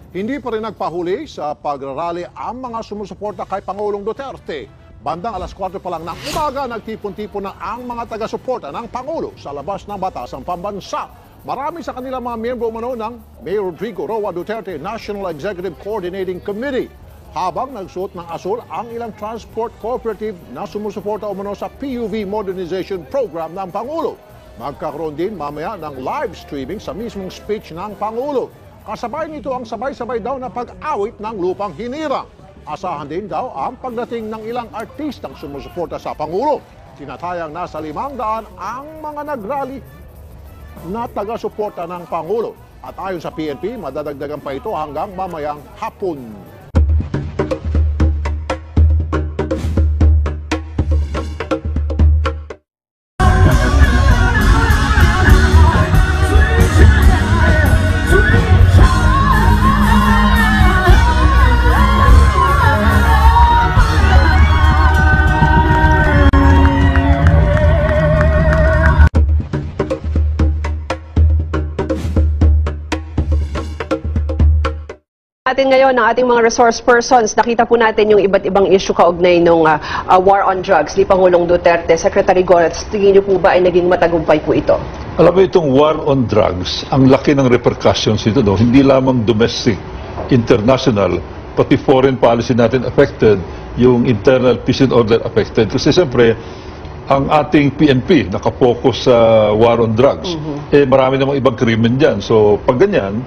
Hindi pa rin nagpahuli sa pagrarally ang mga sumusuporta kay Pangulong Duterte. Bandang alas 4 pa lang ng umaga, nagtipon-tipon na ang mga taga-suporta ng Pangulo sa labas ng batasang pambansa. Marami sa kanila mga miyembro umano ng Mayor Rodrigo Roa Duterte National Executive Coordinating Committee. Habang nagsuot ng asul ang ilang transport cooperative na sumusuporta umano sa PUV Modernization Program ng Pangulo. Magkakaroon din mamaya ng live streaming sa mismong speech ng Pangulo. Kasabay nito ang sabay-sabay daw na pag-awit ng lupang hinirang. Asahan din daw ang pagdating ng ilang artistang sumusuporta sa Pangulo. Tinatayang nasa 500 ang mga nagrally na taga-suporta ng Pangulo. At ayon sa PNP, madadagdagan pa ito hanggang mamayang hapon. Natin ngayon ang ating mga resource persons. Nakita po natin yung iba't ibang issue kaugnay ng war on drugs ni Pangulong Duterte. Secretary Goretz, tingin niyo po ba ay naging matagumpay po ito? Alam mo itong war on drugs, ang laki ng repercussions ito, no? Hindi lamang domestic, international, pati foreign policy natin affected, yung internal peace and order affected. Kasi siyempre, ang ating PNP nakapokus sa war on drugs. Marami namang ibang krimen dyan. So pag ganyan,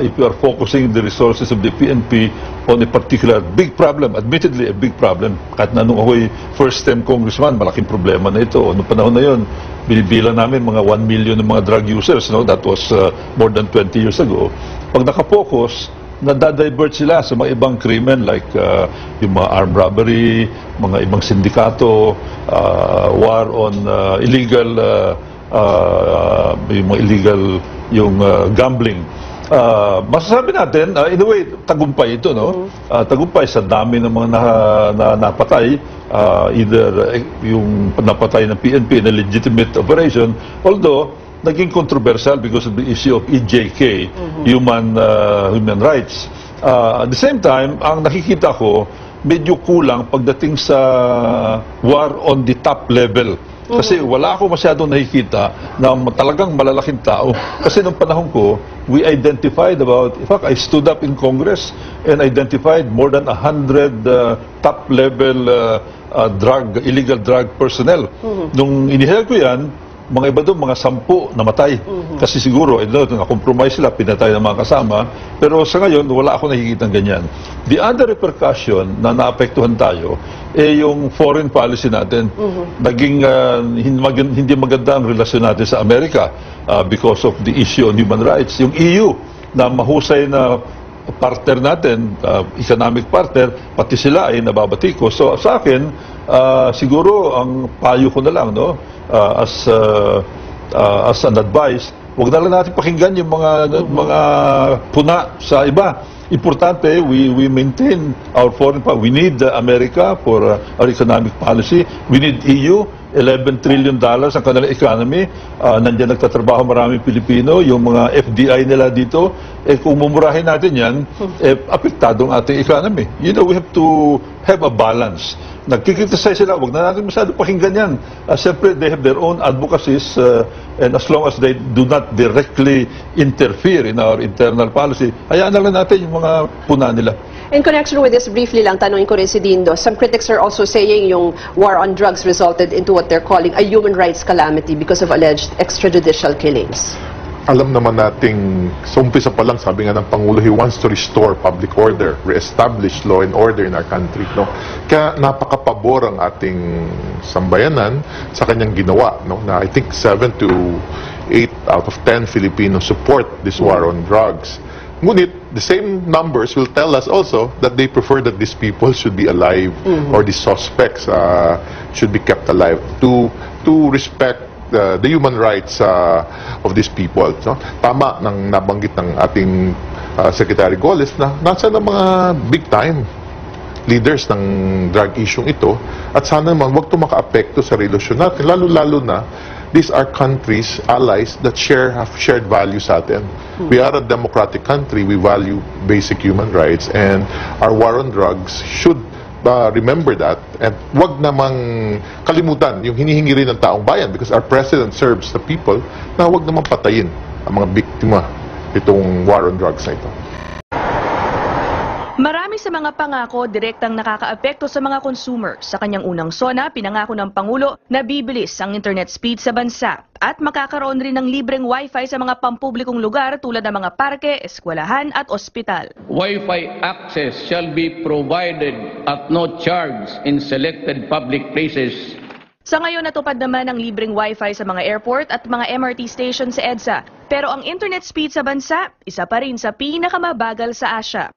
if you are focusing the resources of the PNP on a particular big problem, admittedly a big problem, kahit na nung ako'y first-time congressman, malaking problema na ito. Noong panahon na yun, binibilang namin mga 1 million ng mga drug users. No? That was more than 20 years ago. Pag nakapokus, nadadivert sila sa mga ibang krimen like yung mga armed robbery, mga ibang sindikato, war on illegal, yung mga illegal, yung gambling. Masasabi natin, in a way, tagumpay ito, no? Tagumpay sa dami ng mga napatay, either yung napatay ng PNP na legitimate operation, although naging controversial because of the issue of EJK, human rights. At the same time, ang nakikita ko, medyo kulang pagdating sa war on the top level. Kasi wala ako masyadong nakikita na talagang malalaking tao. Kasi nung panahon ko, we identified about, in fact, I stood up in Congress and identified more than 100 top-level illegal drug personnel. Nung inihel ko yan, mga iba doon, mga 10 namatay. Kasi siguro, na-compromise sila, pinatay ng mga kasama. Pero sa ngayon, wala ako nakikita ganyan. The other repercussion na naapektuhan tayo, yung foreign policy natin. Naging hindi maganda ang relasyon natin sa Amerika because of the issue on human rights. Yung EU, na mahusay na partner natin, economic partner, pati sila ay nababatiko. So sa akin, siguro ang payo ko na lang, no? As an advice, huwag na lang natin pakinggan yung mga puna sa iba. Importante, we maintain our foreign policy. We need America for our economic policy. We need EU, $11 trillion ang kanilang economy. Nandiyan nagtatrabaho maraming Pilipino, yung mga FDI nila dito. Kung mumurahin natin yan, apektado ang ating economy. You know, we have to have a balance. Nagkikriticize sila, huwag na natin masyado pakinggan yan. Siyempre, they have their own advocacies and as long as they do not directly interfere in our internal policy, hayaan na lang natin yung mga puna nila. In connection with this, briefly lang, tanongin ko rin si Dindo, some critics are also saying yung war on drugs resulted into what they're calling a human rights calamity because of alleged extrajudicial killings. Alam naman nating, sa umpisa pa lang, sabi nga ng Pangulo, he wants to restore public order, re-establish law and order in our country. No? Kaya napakapabor ang ating sambayanan sa kanyang ginawa. No? Na I think 7 to 8 out of 10 Filipinos support this war on drugs. Ngunit, the same numbers will tell us also that they prefer that these people should be alive or the suspects should be kept alive to respect the human rights of these people. No? Tama nang nabanggit ng ating Secretary Goles na nasa ng mga big time leaders ng drug issue ito at sana naman wag ito maka-apekto sa relasyon natin, lalo-lalo na these are countries, allies that have shared values sa atin. We are a democratic country. We value basic human rights, and our war on drugs should remember that, and wag namang kalimutan yung hinihingi rin ng taong bayan, because our president serves the people, na wag namang patayin ang mga biktima itong war on drugs na ito. Marami sa mga pangako direktang nakakaapekto sa mga consumer. Sa kanyang unang SONA, pinangako ng Pangulo na bibilis ang internet speed sa bansa at makakaroon rin ng libreng wifi sa mga pampublikong lugar tulad ng mga parke, eskwelahan at ospital. Wi-Fi access shall be provided at no charge in selected public places. Sa ngayon, natupad naman ang libreng wifi sa mga airport at mga MRT station sa EDSA. Pero ang internet speed sa bansa, isa pa rin sa pinakamabagal sa Asia.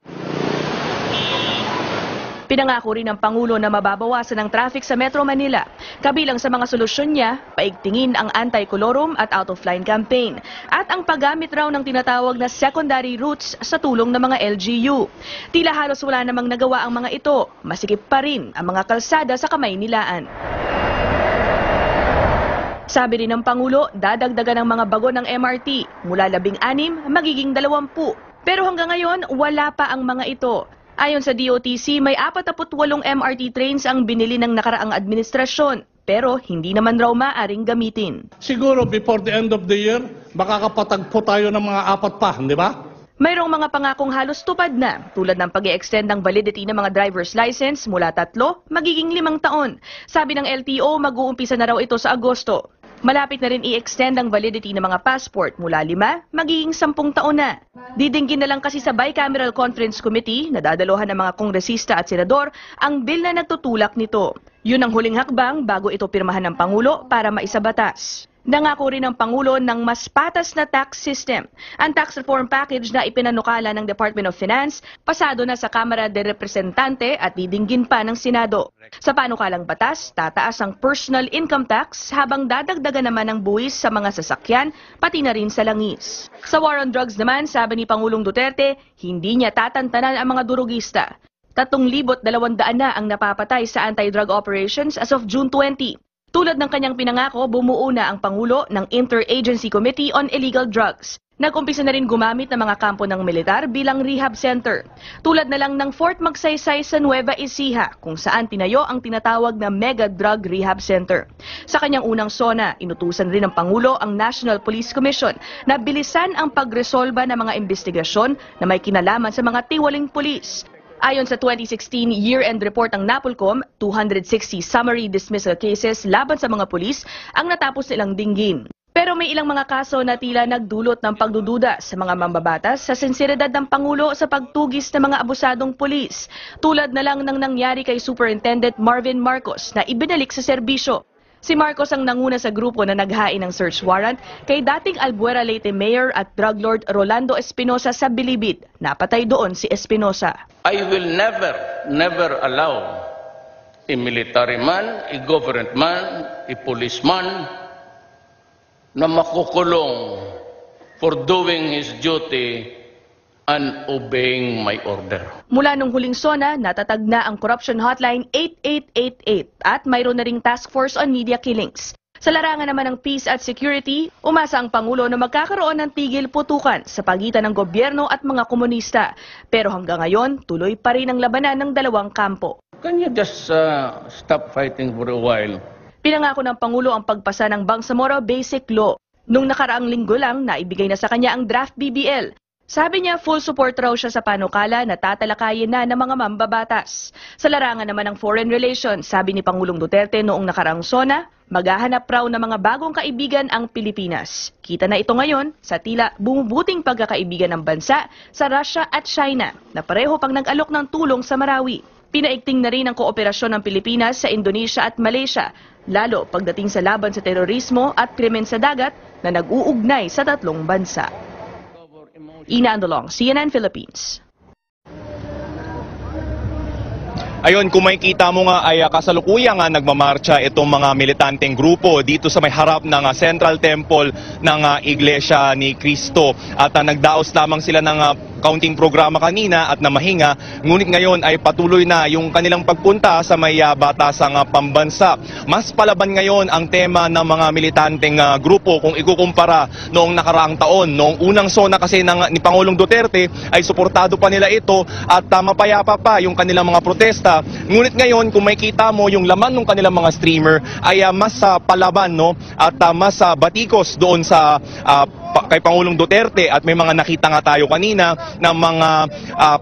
Pinangako rin ng Pangulo na mababawasan ang traffic sa Metro Manila. Kabilang sa mga solusyon niya, paigtingin ang anti-colorum at out-of-line campaign at ang paggamit raw ng tinatawag na secondary routes sa tulong ng mga LGU. Tila halos wala namang nagawa ang mga ito, masikip pa rin ang mga kalsada sa Kamaynilaan. Sabi rin ng Pangulo, dadagdagan ang mga bago ng MRT mula 16 magiging 20. Pero hanggang ngayon, wala pa ang mga ito. Ayon sa DOTC, may 48 MRT trains ang binili ng nakaraang administrasyon, pero hindi naman raw maaring gamitin. Siguro before the end of the year, makakapatagpo tayo ng mga 4 pa, di ba? Mayroong mga pangakong halos tupad na, tulad ng pag-i-extend ng validity ng mga driver's license mula 3 magiging 5 taon. Sabi ng LTO, mag-uumpisa na raw ito sa Agosto. Malapit na rin i-extend ang validity ng mga passport mula 5 magiging 10 taon na. Didinggin na lang kasi sa Bicameral Conference Committee na dadaluhan ng mga kongresista at senador ang bill na nagtutulak nito. Yun ang huling hakbang bago ito pirmahan ng Pangulo para maisabatas. Nangako rin ng Pangulo ng mas patas na tax system. Ang tax reform package na ipinanukala ng Department of Finance, pasado na sa Kamara de Representante at didinggin pa ng Senado. Sa panukalang batas, tataas ang personal income tax habang dadagdagan naman ang buwis sa mga sasakyan, pati na rin sa langis. Sa war on drugs naman, sabi ni Pangulong Duterte, hindi niya tatantanan ang mga durugista. 3,200 na ang napapatay sa anti-drug operations as of June 20. Tulad ng kanyang pinangako, bumuo na ang Pangulo ng Interagency Committee on Illegal Drugs. Nag-umpisa na rin gumamit ng mga kampo ng militar bilang rehab center. Tulad na lang ng Fort Magsaysay sa Nueva Ecija, kung saan tinayo ang tinatawag na Mega Drug Rehab Center. Sa kanyang unang SONA, inutusan rin ng Pangulo ang National Police Commission na bilisan ang pagresolba ng mga investigasyon na may kinalaman sa mga tiwaling pulis. Ayon sa 2016 year-end report ng NAPOLCOM, 260 summary dismissal cases laban sa mga pulis ang natapos nilang dinggin. Pero may ilang mga kaso na tila nagdulot ng pagdududa sa mga mambabatas sa sinseridad ng Pangulo sa pagtugis ng mga abusadong pulis. Tulad na lang ng nangyari kay Superintendent Marvin Marcos na ibinalik sa serbisyo. Si Marcos ang nanguna sa grupo na naghain ng search warrant kay dating Albuera Leyte Mayor at drug lord Rolando Espinosa sa Bilibid. Napatay doon si Espinosa. I will never allow a military man, a government man, a policeman na makukulong for doing his duty and obeying my order. Mula nung huling SONA, natatag na ang Corruption Hotline 8888 at mayroon na ring Task Force on Media Killings. Sa larangan naman ng peace at security, umasa ang Pangulo na magkakaroon ng tigil putukan sa pagitan ng gobyerno at mga komunista. Pero hanggang ngayon, tuloy pa rin ang labanan ng dalawang kampo. Can you just stop fighting for a while? Pinangako ng Pangulo ang pagpasa ng Bangsamoro Basic Law. Nung nakaraang linggo lang, naibigay na sa kanya ang draft BBL. Sabi niya full support raw siya sa panukala na tatalakayin na ng mga mambabatas. Sa larangan naman ng foreign relations, sabi ni Pangulong Duterte noong nakaraang SONA, maghahanap raw ng mga bagong kaibigan ang Pilipinas. Kita na ito ngayon sa tila bumubuting pagkakaibigan ng bansa sa Russia at China na pareho pang nag-alok ng tulong sa Marawi. Pinaigting na rin ang kooperasyon ng Pilipinas sa Indonesia at Malaysia, lalo pagdating sa laban sa terorismo at krimen sa dagat na nag-uugnay sa tatlong bansa. Ina Andolong, CNN Philippines. Ayun, kung makikita mo nga ay kasalukuyang nagmamarcha itong mga militanteng grupo dito sa may harap ng Central Temple ng Iglesia ni Cristo. At nagdaos lamang sila ng kaunting programa kanina at namahinga, ngunit ngayon ay patuloy na yung kanilang pagpunta sa may batasang pambansa. Mas palaban ngayon ang tema ng mga militanteng grupo kung ikukumpara noong nakaraang taon. Noong unang sona kasi ni Pangulong Duterte ay suportado pa nila ito at mapayapa pa yung kanilang mga protesta. Ngunit ngayon kung makikita mo yung laman ng kanilang mga streamer ay mas palaban, no, at mas batikos doon sa kay Pangulong Duterte, at may mga nakita nga tayo kanina ng mga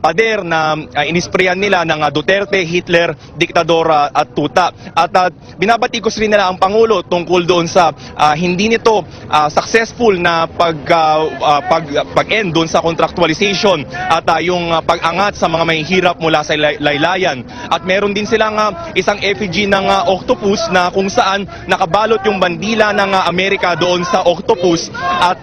pader na inisprayan nila ng Duterte, Hitler, Diktador at Tuta. At binabatikos rin nila ang Pangulo tungkol doon sa hindi nito successful na pag-end doon sa contractualization at yung pag-angat sa mga mahihirap mula sa laylayan. At meron din silang isang effigy ng octopus na kung saan nakabalot yung bandila ng Amerika doon sa octopus at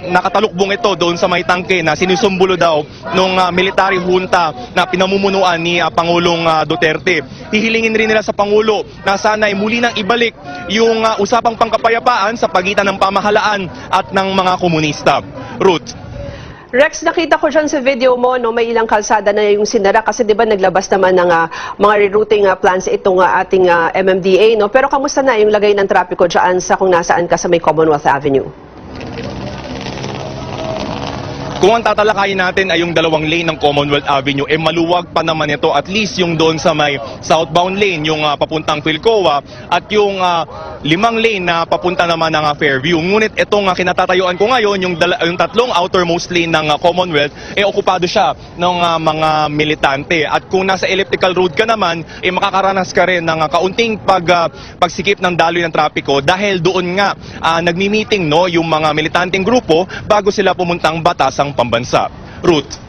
nakatalukbong ito doon sa may tangke na sinusumbolo daw ng military junta na pinamumunuan ni Pangulong Duterte. Hihilingin rin nila sa Pangulo na sana ay muli nang ibalik yung usapang pangkapayapaan sa pagitan ng pamahalaan at ng mga komunista. Ruth. Rex, nakita ko dyan sa video mo, no, may ilang kalsada na yung sinara kasi 'di ba naglabas naman ng mga rerouting plans itong ating MMDA, no? Pero kamusta na yung lagay ng trapiko dyan sa kung nasaan ka sa may Commonwealth Avenue? Kung ang tatalakayin natin ay yung dalawang lane ng Commonwealth Avenue, maluwag pa naman ito, at least yung doon sa may southbound lane, yung papuntang Philcoa, at yung 5 lane na papunta naman ng Fairview. Ngunit itong kinatatayuan ko ngayon, yung tatlong outermost lane ng Commonwealth, okupado siya ng mga militante. At kung nasa elliptical road ka naman, makakaranas ka rin ng kaunting pagsikip ng daloy ng trapiko dahil doon nga nagmi-meeting, no, yung mga militanteng grupo bago sila pumuntang batasang pambansa. Ruth.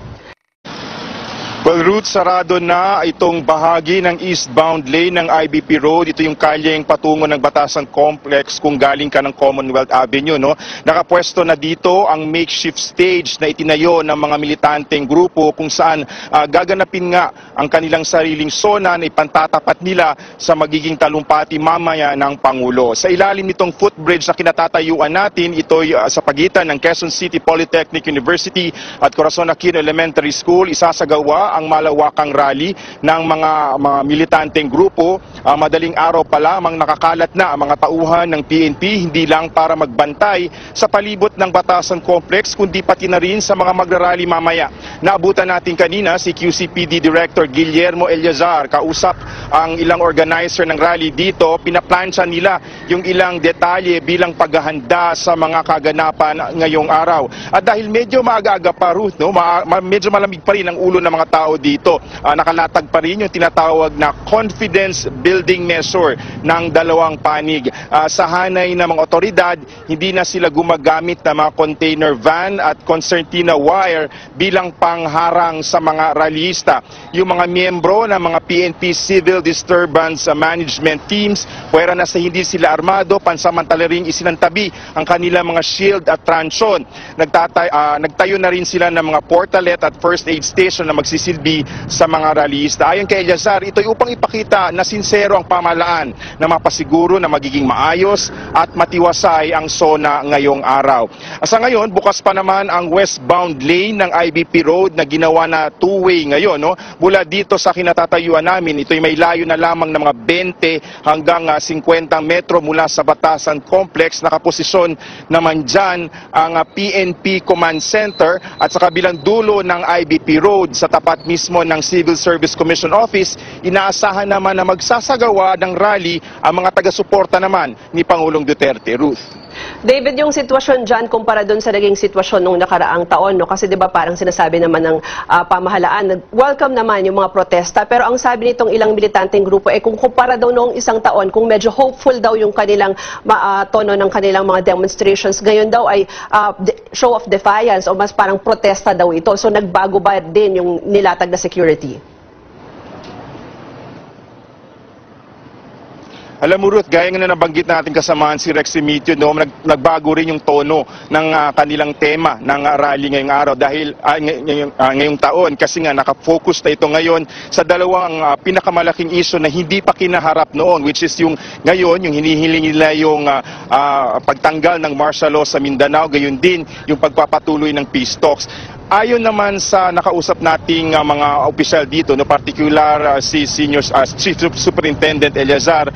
Well, Ruth, sarado na itong bahagi ng eastbound lane ng IBP Road. Ito yung kalyeng patungo ng Batasang Complex kung galing ka ng Commonwealth Avenue, no? Nakapwesto na dito ang makeshift stage na itinayo ng mga militanteng grupo kung saan gaganapin nga ang kanilang sariling sona na ipantatapat nila sa magiging talumpati mamaya ng Pangulo. Sa ilalim nitong footbridge na kinatatayuan natin, ito'y sa pagitan ng Quezon City Polytechnic University at Corazon Aquino Elementary School. Isasagawa ang malawakang rally ng mga militanteng grupo. Madaling araw pa lamang nakakalat na ang mga tauhan ng PNP, hindi lang para magbantay sa palibot ng Batasan Complex, kundi pati na rin sa mga magrarally mamaya. Naabutan natin kanina si QCPD Director Guillermo Eliazar, kausap ang ilang organizer ng rally dito. Pinaplansya nila yung ilang detalye bilang paghahanda sa mga kaganapan ngayong araw. At dahil medyo maaga-aga pa, Ruth, no, medyo malamig pa rin ang ulo ng mga tao dito. Nakalatag pa rin yung tinatawag na confidence building measure ng dalawang panig. Sa hanay ng mga otoridad, hindi na sila gumagamit ng mga container van at concertina wire bilang pangharang sa mga rallyista. Yung mga miyembro ng mga PNP Civil Disturbance Management Teams, pwera na sa hindi sila armado, pansamantala rin isinantabi ang kanilang mga shield at transyon. Nagtayo na rin sila ng mga portalet at first aid station na magsisilbi sa mga rallyista. Ayon kay Eliazar, ito'y upang ipakita na sincero ang pamahalaan na mapasiguro na magiging maayos at matiwasay ang SONA ngayong araw. Sa ngayon, bukas pa naman ang westbound lane ng IBP Road na ginawa na two-way ngayon, no? Mula dito sa kinatatayuan namin, ito'y may layo na lamang ng mga 20 hanggang 50 metro mula sa Batasan Complex. Nakaposisyon naman dyan ang PNP Command Center at sa kabilang dulo ng IBP Road sa tapat mismo ng Civil Service Commission Office, inaasahan naman na magsasagawa ng rally ang mga taga-suporta naman ni Pangulong Duterte. Ruth. David, yung sitwasyon dyan kumpara doon sa naging sitwasyon nung nakaraang taon, no? Kasi 'di ba parang sinasabi naman ng pamahalaan, welcome naman yung mga protesta, pero ang sabi nitong ilang militanteng grupo kung kumpara daw noong isang taon, kung medyo hopeful daw yung kanilang tono ng kanilang mga demonstrations, ngayon daw ay show of defiance o mas parang protesta daw ito. So nagbago ba din yung nilatag na security? Alam mo, Ruth, gaya nga na nabanggit natin kasamahan si Rex Simitio, no, nagbago rin yung tono ng kanilang tema ng rally ngayong araw dahil ngayong taon, kasi nga nakafocus na ito ngayon sa dalawang pinakamalaking issue na hindi pa kinaharap noon, which is yung ngayon, yung hinihiling nila yung pagtanggal ng martial law sa Mindanao, gayon din yung pagpapatuloy ng peace talks. Ayon naman sa nakausap nating mga opisyal dito, no, particular si Chief Superintendent Eleazar,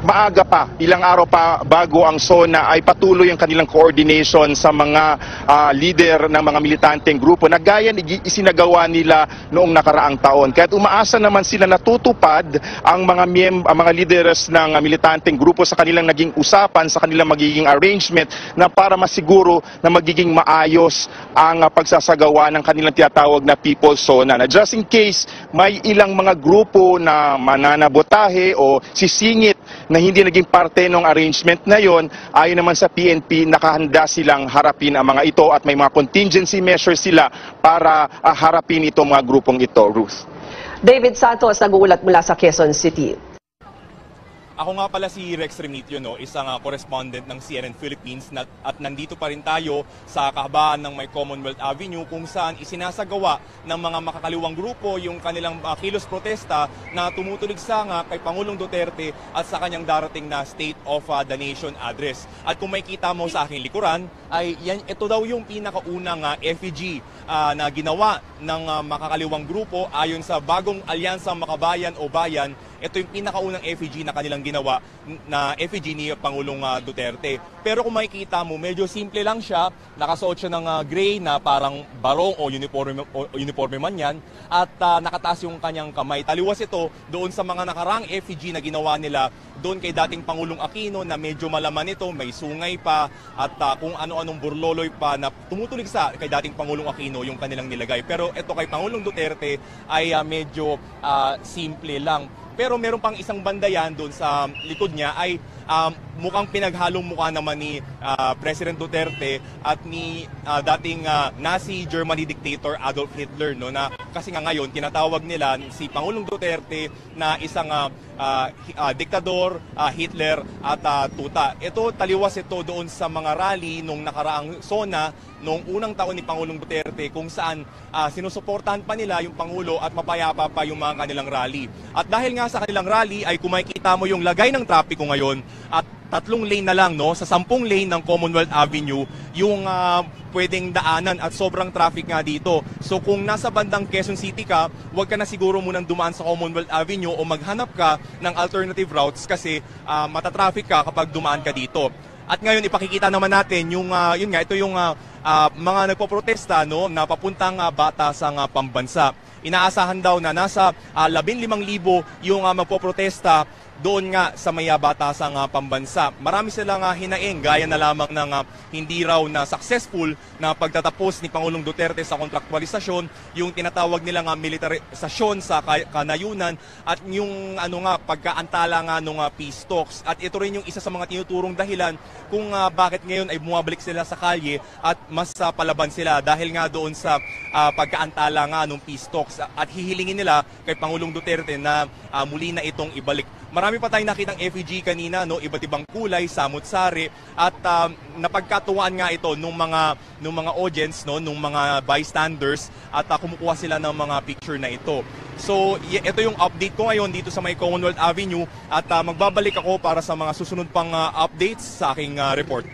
maaga pa, ilang araw pa bago ang SONA ay patuloy ang kanilang coordination sa mga leader ng mga militanteng grupo na gaya isinagawa nila noong nakaraang taon. Kaya umaasa naman sila na tutupad ang mga leaders ng militanteng grupo sa kanilang naging usapan, sa kanilang magiging arrangement na para masiguro na magiging maayos ang pagsasagawa ng kanilang tinatawag na People's SONA. Na just in case may ilang mga grupo na mananabotahe o sisingit na hindi naging parte ng arrangement na yon, ayon naman sa PNP, nakahanda silang harapin ang mga ito at may mga contingency measures sila para harapin itong mga grupong ito, Ruth. David Santos, nag-uulat mula sa Quezon City. Ako nga pala si Rex Remitio, no, isang correspondent ng CNN Philippines at nandito pa rin tayo sa kahabaan ng may Commonwealth Avenue kung saan isinasagawa ng mga makakaliwang grupo yung kanilang kilos protesta na tumutuligsa nga kay Pangulong Duterte at sa kanyang darating na State of the Nation address. At kung makikita mo sa aking likuran, ay ito daw yung pinakaunang effigy na ginawa ng makakaliwang grupo ayon sa bagong Alyansang Makabayan o Bayan. Ito yung pinakaunang effigy na kanilang ginawa na effigy ni Pangulong Duterte. Pero kung makikita mo, medyo simple lang siya. Nakasuot siya ng gray na parang barong o uniforme man yan. At nakataas yung kanyang kamay. Taliwas ito doon sa mga nakarang effigy na ginawa nila doon kay dating Pangulong Aquino na medyo malaman ito, may sungay pa at kung ano-anong burloloy pa na tumutulig sa kay dating Pangulong Aquino yung kanilang nilagay. Pero ito kay Pangulong Duterte ay medyo simple lang. Pero meron pang isang banda yan doon sa likod niya ay mukhang pinaghalong mukha naman ni President Duterte at ni dating Nazi Germany dictator Adolf Hitler, no, na kasi nga ngayon tinatawag nila si Pangulong Duterte na isang diktador, Hitler at tuta. Ito taliwas ito doon sa mga rally nung nakaraang SONA noong unang taon ni Pangulong Duterte kung saan sinusuportahan pa nila yung Pangulo at mapayapa pa yung mga kanilang rally. At dahil nga sa kanilang rally ay kung makikita mo yung lagay ng trapiko ngayon at 3 lane na lang, no, sa 10 lane ng Commonwealth Avenue yung pwedeng daanan at sobrang traffic nga dito. So kung nasa bandang Quezon City ka, huwag ka na siguro munang dumaan sa Commonwealth Avenue o maghanap ka ng alternative routes kasi matatraffic ka kapag dumaan ka dito. At ngayon ipakikita naman natin yung ito yung mga nagpoprotesta, no, na papuntang batasang pambansa. Inaasahan daw na nasa 15,000 yung magpoprotesta doon nga sa may batasang pambansa. Marami silang hinaing gaya na lamang ng hindi raw na successful na pagtatapos ni Pangulong Duterte sa kontraktualisasyon, yung tinatawag nilang militarisasyon sa kanayunan at yung pagkaantala nga ng peace talks. At ito rin yung isa sa mga tinuturong dahilan kung bakit ngayon ay bumabalik sila sa kalye at mas palaban sila dahil nga doon sa pagkaantala nga ng peace talks at hihilingin nila kay Pangulong Duterte na muli na itong ibalik. Marami pa tayong nakitang effigy kanina, no, iba't ibang kulay, samut-sari at napagkatuwaan nga ito nung mga audience, no, nung mga bystanders at kumukuha sila ng mga picture na ito. So ito yung update ko ngayon dito sa may Commonwealth Avenue at magbabalik ako para sa mga susunod pang updates sa aking report.